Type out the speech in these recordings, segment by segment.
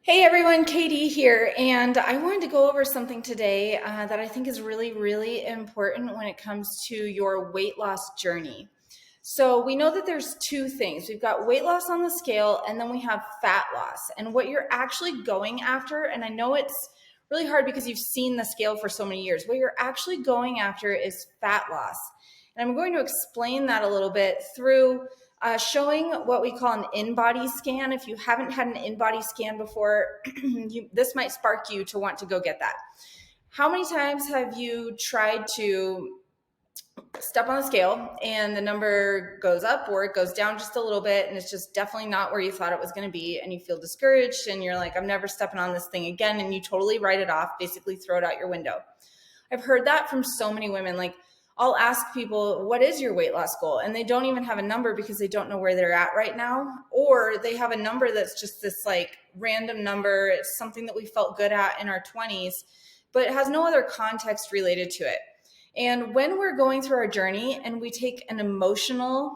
Hey everyone, Katie here, and I wanted to go over something today that I think is really, really important when it comes to your weight loss journey. So we know that there's two things. We've got weight loss on the scale, and then we have fat loss. And what you're actually going after, and I know it's really hard because you've seen the scale for so many years, what you're actually going after is fat loss. And I'm going to explain that a little bit through showing what we call an in-body scan. If you haven't had an in-body scan before, this might spark you to want to go get that. How many times have you tried to step on the scale and the number goes up or it goes down just a little bit and it's just definitely not where you thought it was going to be, and you feel discouraged and you're like, I'm never stepping on this thing again, and you totally write it off, basically throw it out your window? I've heard that from so many women. Like, I'll ask people, what is your weight loss goal? And they don't even have a number because they don't know where they're at right now. Or they have a number that's just this like random number. It's something that we felt good at in our 20s, but it has no other context related to it. And when we're going through our journey and we take an emotional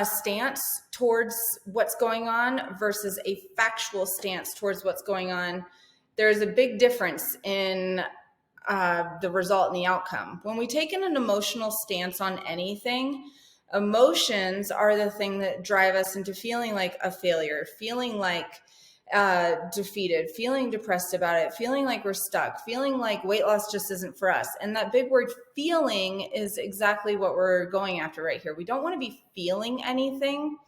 stance towards what's going on versus a factual stance towards what's going on, there's a big difference in the result and the outcome. When we take an emotional stance on anything, emotions are the thing that drive us into feeling like a failure, feeling like defeated, feeling depressed about it, feeling like we're stuck, feeling like weight loss just isn't for us. And that big word feeling is exactly what we're going after right here. We don't want to be feeling anything.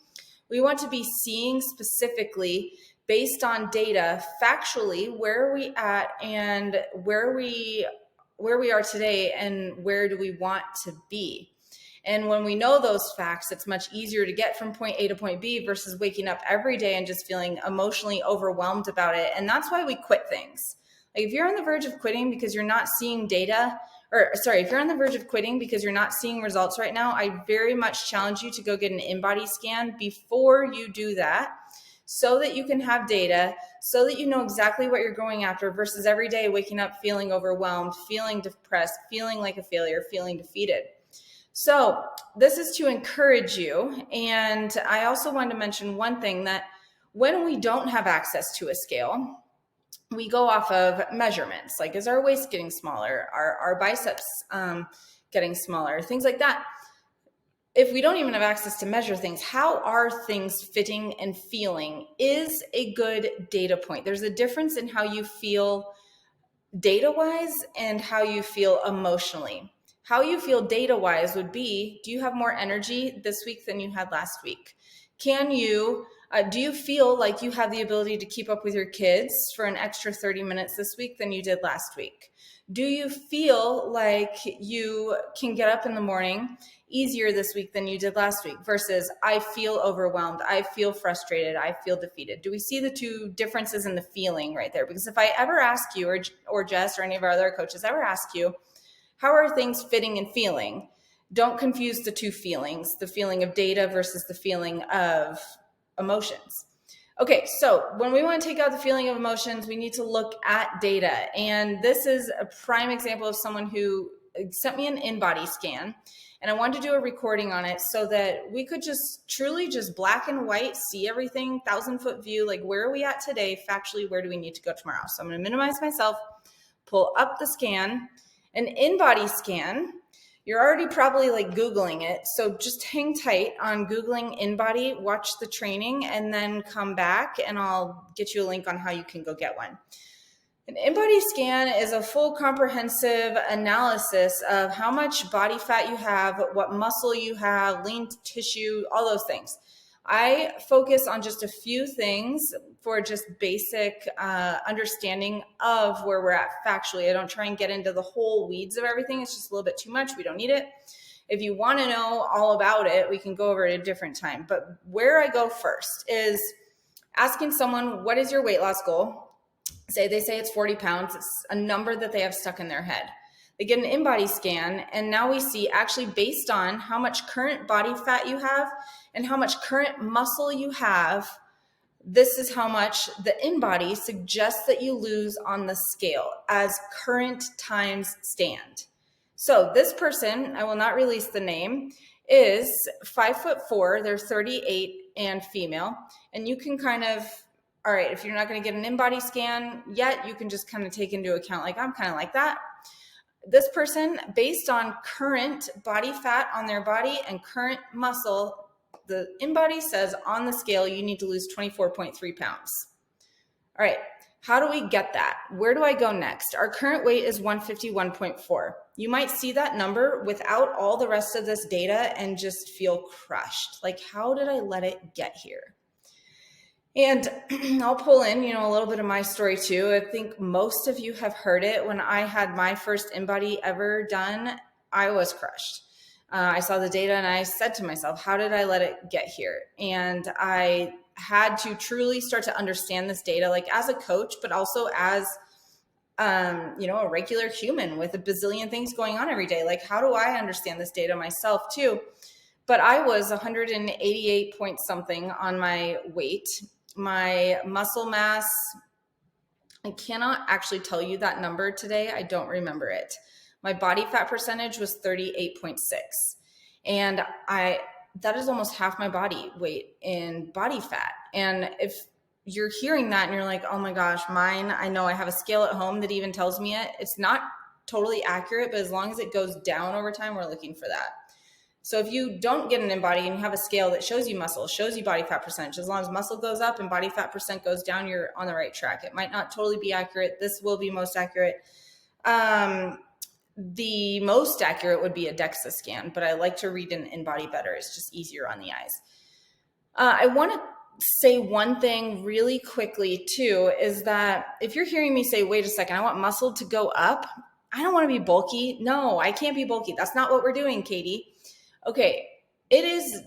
We want to be seeing specifically, based on data, factually, where are we at and where we are today and where do we want to be. And when we know those facts, it's much easier to get from point A to point B versus waking up every day and just feeling emotionally overwhelmed about it. And that's why we quit things. Like, if you're on the verge of quitting because you're not seeing data, if you're on the verge of quitting because you're not seeing results right now, I very much challenge you to go get an in-body scan before you do that, so that you can have data, so that you know exactly what you're going after versus every day waking up feeling overwhelmed, feeling depressed, feeling like a failure, feeling defeated. So this is to encourage you. And I also wanted to mention one thing, that when we don't have access to a scale, we go off of measurements. Like, is our waist getting smaller? Are our biceps getting smaller? Things like that. If we don't even have access to measure things, how are things fitting and feeling is a good data point. There's a difference in how you feel data-wise and how you feel emotionally. How you feel data-wise would be, do you have more energy this week than you had last week? Do you feel like you have the ability to keep up with your kids for an extra 30 minutes this week than you did last week? Do you feel like you can get up in the morning easier this week than you did last week versus I feel overwhelmed, I feel frustrated, I feel defeated? Do we see the two differences in the feeling right there? Because if I ever ask you, or Jess or any of our other coaches ever ask you, how are things fitting and feeling? Don't confuse the two feelings, the feeling of data versus the feeling of emotions. Okay, so when we want to take out the feeling of emotions, we need to look at data. And this is a prime example of someone who sent me an in-body scan, and I wanted to do a recording on it so that we could just truly just black and white see everything, 1,000-foot view, like where are we at today, factually, where do we need to go tomorrow? So I'm going to minimize myself, pull up the scan. An in-body scan, you're already probably like Googling it. So just hang tight on Googling in-body, watch the training, and then come back and I'll get you a link on how you can go get one. An in-body scan is a full comprehensive analysis of how much body fat you have, what muscle you have, lean tissue, all those things. I focus on just a few things for just basic understanding of where we're at factually. I don't try and get into the whole weeds of everything. It's just a little bit too much. We don't need it. If you want to know all about it, we can go over it at a different time. But where I go first is asking someone, what is your weight loss goal? They say it's 40 pounds. It's a number that they have stuck in their head. They get an in-body scan, and now we see, actually based on how much current body fat you have and how much current muscle you have, this is how much the in-body suggests that you lose on the scale as current times stand. So this person, I will not release the name, is 5'4". They're 38 and female. And you can kind of All right, if you're not going to get an in-body scan yet, you can just kind of take into account, like, I'm kind of like that. This person, based on current body fat on their body and current muscle, the in-body says on the scale, you need to lose 24.3 pounds. All right, how do we get that? Where do I go next? Our current weight is 151.4. You might see that number without all the rest of this data and just feel crushed. Like, how did I let it get here? And I'll pull in, a little bit of my story too. I think most of you have heard it. When I had my first in-body ever done, I was crushed. I saw the data and I said to myself, how did I let it get here? And I had to truly start to understand this data, like as a coach, but also as, a regular human with a bazillion things going on every day. Like, how do I understand this data myself too? But I was 188 point something on my weight. My muscle mass, I cannot actually tell you that number today. I don't remember it. My body fat percentage was 38.6. And that is almost half my body weight in body fat. And if you're hearing that and you're like, oh my gosh, mine, I know I have a scale at home that even tells me it. It's not totally accurate, but as long as it goes down over time, we're looking for that. So if you don't get an in-body and you have a scale that shows you muscle, shows you body fat percentage, as long as muscle goes up and body fat percent goes down, you're on the right track. It might not totally be accurate. This will be most accurate. The most accurate would be a DEXA scan, but I like to read an in-body better. It's just easier on the eyes. I want to say one thing really quickly too, is that if you're hearing me say, wait a second, I want muscle to go up. I don't want to be bulky. No, I can't be bulky. That's not what we're doing, Katie. Okay, it is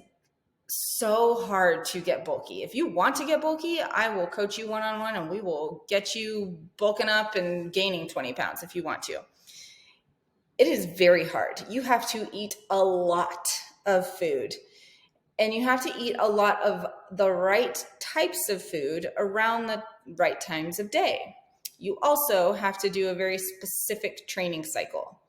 so hard to get bulky. If you want to get bulky, I will coach you one-on-one and we will get you bulking up and gaining 20 pounds if you want to. It is very hard. You have to eat a lot of food and you have to eat a lot of the right types of food around the right times of day. You also have to do a very specific training cycle.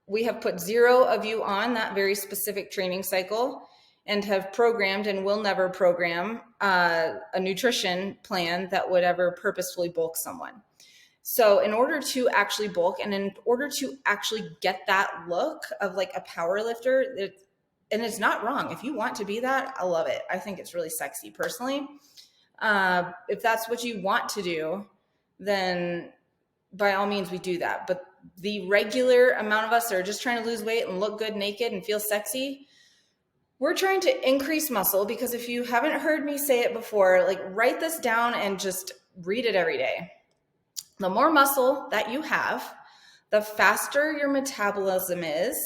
We have put 0 of you on that very specific training cycle and have programmed and will never program a nutrition plan that would ever purposefully bulk someone. So in order to actually bulk and in order to actually get that look of like a power lifter, and it's not wrong. If you want to be that, I love it. I think it's really sexy personally. If that's what you want to do, then by all means we do that. But the regular amount of us that are just trying to lose weight and look good naked and feel sexy, we're trying to increase muscle, because if you haven't heard me say it before, like write this down and just read it every day. The more muscle that you have, the faster your metabolism is,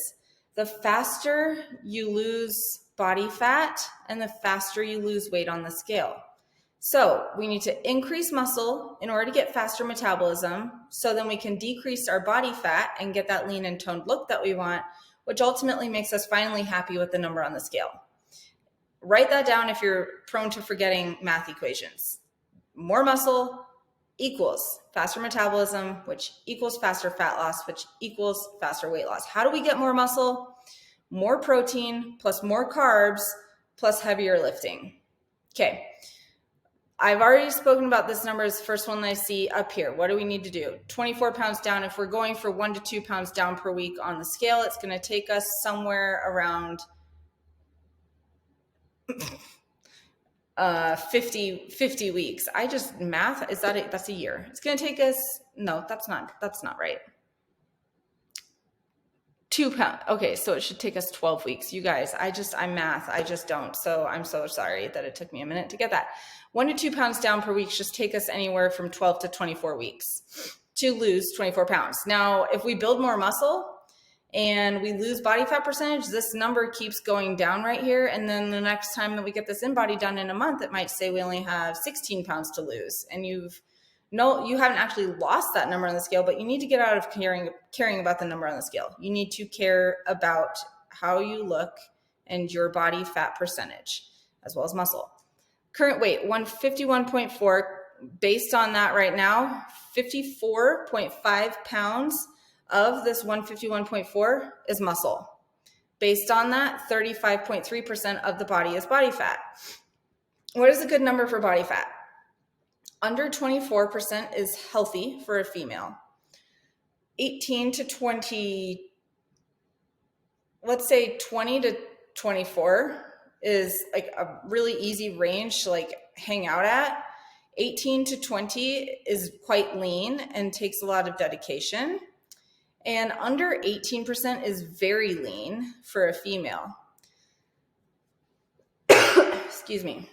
the faster you lose body fat, and the faster you lose weight on the scale. So we need to increase muscle in order to get faster metabolism, so then we can decrease our body fat and get that lean and toned look that we want, which ultimately makes us finally happy with the number on the scale. Write that down if you're prone to forgetting math equations. More muscle equals faster metabolism, which equals faster fat loss, which equals faster weight loss. How do we get more muscle? More protein plus more carbs plus heavier lifting. Okay. I've already spoken about this number as the first one that I see up here. What do we need to do? 24 pounds down. If we're going for 1 to 2 pounds down per week on the scale, it's going to take us somewhere around 50 weeks. I just math, is that it? That's a year. It's going to take us, no, that's not right. 2 pounds. Okay, so it should take us 12 weeks. You guys, I'm math. I just don't. So I'm so sorry that it took me a minute to get that. 1 to 2 pounds down per week just take us anywhere from 12 to 24 weeks to lose 24 pounds. Now, if we build more muscle and we lose body fat percentage, this number keeps going down right here. And then the next time that we get this in-body done in a month, it might say we only have 16 pounds to lose. And you haven't actually lost that number on the scale, but you need to get out of caring about the number on the scale. You need to care about how you look and your body fat percentage, as well as muscle. Current weight, 151.4. Based on that right now, 54.5 pounds of this 151.4 is muscle. Based on that, 35.3% of the body is body fat. What is a good number for body fat? Under 24% is healthy for a female. 18 to 20, let's say 20 to 24 is like a really easy range to like hang out at. 18 to 20 is quite lean and takes a lot of dedication. And under 18% is very lean for a female. Excuse me.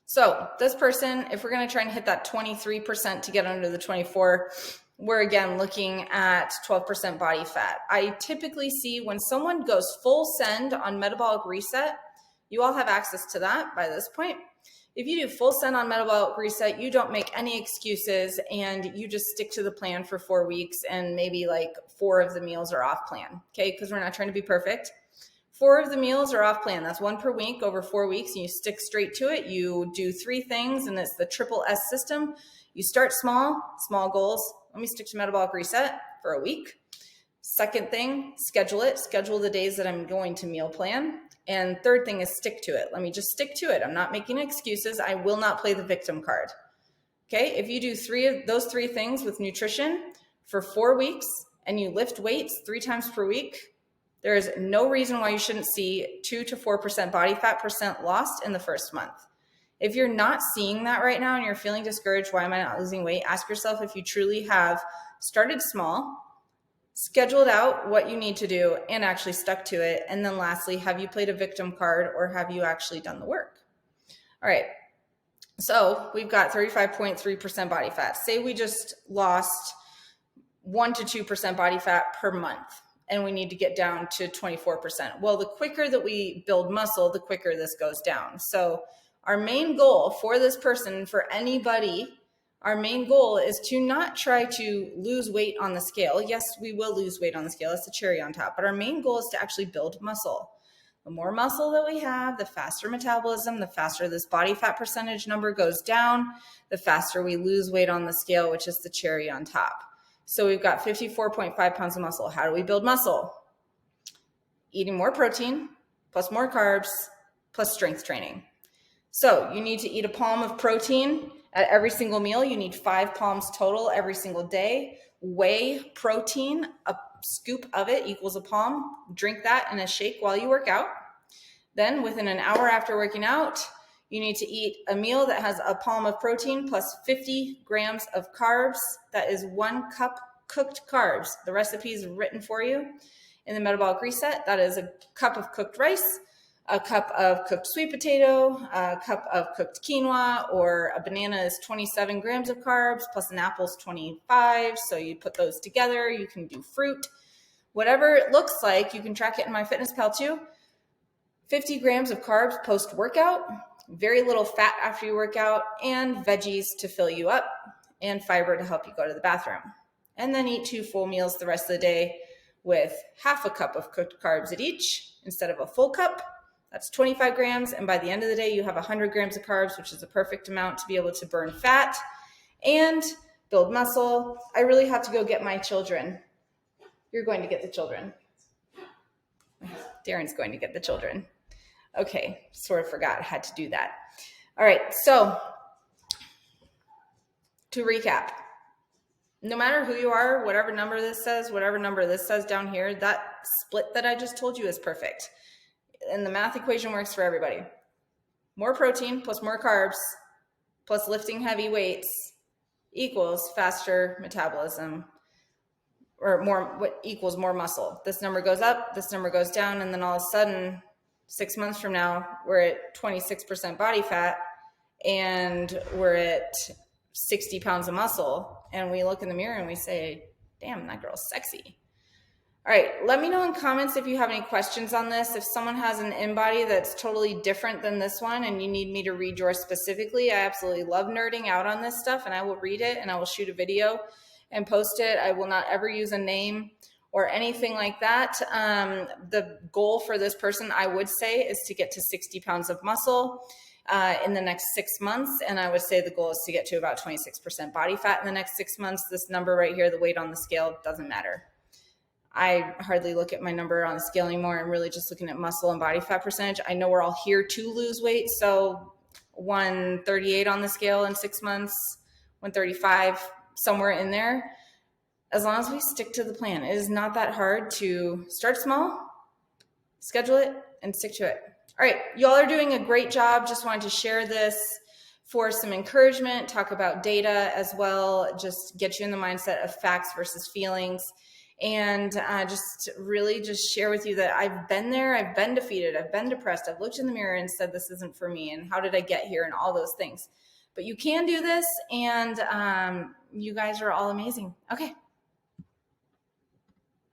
So this person, if we're going to try and hit that 23% to get under the 24, we're again looking at 12% body fat. I typically see when someone goes full send on metabolic reset, you all have access to that by this point. If you do full send on metabolic reset, you don't make any excuses and you just stick to the plan for 4 weeks and maybe like 4 of the meals are off plan, okay? Because we're not trying to be perfect. 4 of the meals are off plan. That's 1 per week over 4 weeks, and you stick straight to it. You do 3 things, and it's the triple S system. You start small goals. Let me stick to metabolic reset for a week. Second thing, schedule it. Schedule the days that I'm going to meal plan. And third thing is stick to it. Let me just stick to it. I'm not making excuses. I will not play the victim card. Okay, if you do 3 of those 3 things with nutrition for 4 weeks and you lift weights 3 times per week, there is no reason why you shouldn't see 2 to 4% body fat percent lost in the first month. If you're not seeing that right now and you're feeling discouraged, why am I not losing weight? Ask yourself if you truly have started small, scheduled out what you need to do, and actually stuck to it. And then lastly, have you played a victim card or have you actually done the work? All right. So we've got 35.3% body fat. Say we just lost 1 to 2% body fat per month, and we need to get down to 24%. Well, the quicker that we build muscle, the quicker this goes down. So our main goal for this person, for anybody, our main goal is to not try to lose weight on the scale. Yes, we will lose weight on the scale. That's the cherry on top. But our main goal is to actually build muscle. The more muscle that we have, the faster metabolism, the faster this body fat percentage number goes down, the faster we lose weight on the scale, which is the cherry on top. So we've got 54.5 pounds of muscle. How do we build muscle? Eating more protein, plus more carbs, plus strength training. So you need to eat a palm of protein at every single meal. You need 5 palms total every single day. Whey protein, a scoop of it equals a palm. Drink that in a shake while you work out. Then within an hour after working out, you need to eat a meal that has a palm of protein plus 50 grams of carbs. That is 1 cup cooked carbs. The recipe is written for you in the metabolic reset. That is a cup of cooked rice, a cup of cooked sweet potato, a cup of cooked quinoa, or a banana is 27 grams of carbs, plus an apple is 25. So you put those together. You can do fruit. Whatever it looks like, you can track it in MyFitnessPal too. 50 grams of carbs post-workout, very little fat after you work out, and veggies to fill you up, and fiber to help you go to the bathroom. And then eat 2 full meals the rest of the day with half a cup of cooked carbs at each instead of a full cup. That's 25 grams. And by the end of the day, you have 100 grams of carbs, which is the perfect amount to be able to burn fat and build muscle. I really have to go get my children. You're going to get the children. Darren's going to get the children. Okay, sort of forgot I had to do that. All right, so to recap, no matter who you are, whatever number this says down here, that split that I just told you is perfect. And the math equation works for everybody. More protein plus more carbs plus lifting heavy weights equals faster metabolism, or what equals more muscle. This number goes up, this number goes down, and then all of a sudden, 6 months from now, we're at 26% body fat and we're at 60 pounds of muscle. And we look in the mirror and we say, damn, that girl's sexy. All right, let me know in comments if you have any questions on this. If someone has an InBody that's totally different than this one and you need me to read yours specifically, I absolutely love nerding out on this stuff, and I will read it and I will shoot a video and post it. I will not ever use a name or anything like that. The goal for this person, I would say, is to get to 60 pounds of muscle in the next 6 months. And I would say the goal is to get to about 26% body fat in the next 6 months. This number right here, the weight on the scale, doesn't matter. I hardly look at my number on the scale anymore. I'm really just looking at muscle and body fat percentage. I know we're all here to lose weight, so 138 on the scale in 6 months, 135, somewhere in there. As long as we stick to the plan, it is not that hard to start small, schedule it, and stick to it. All right, y'all are doing a great job. Just wanted to share this for some encouragement, talk about data as well, just get you in the mindset of facts versus feelings, and just really just share with you that I've been there, I've been defeated, I've been depressed, I've looked in the mirror and said this isn't for me, and how did I get here, and all those things. But you can do this, and you guys are all amazing. Okay,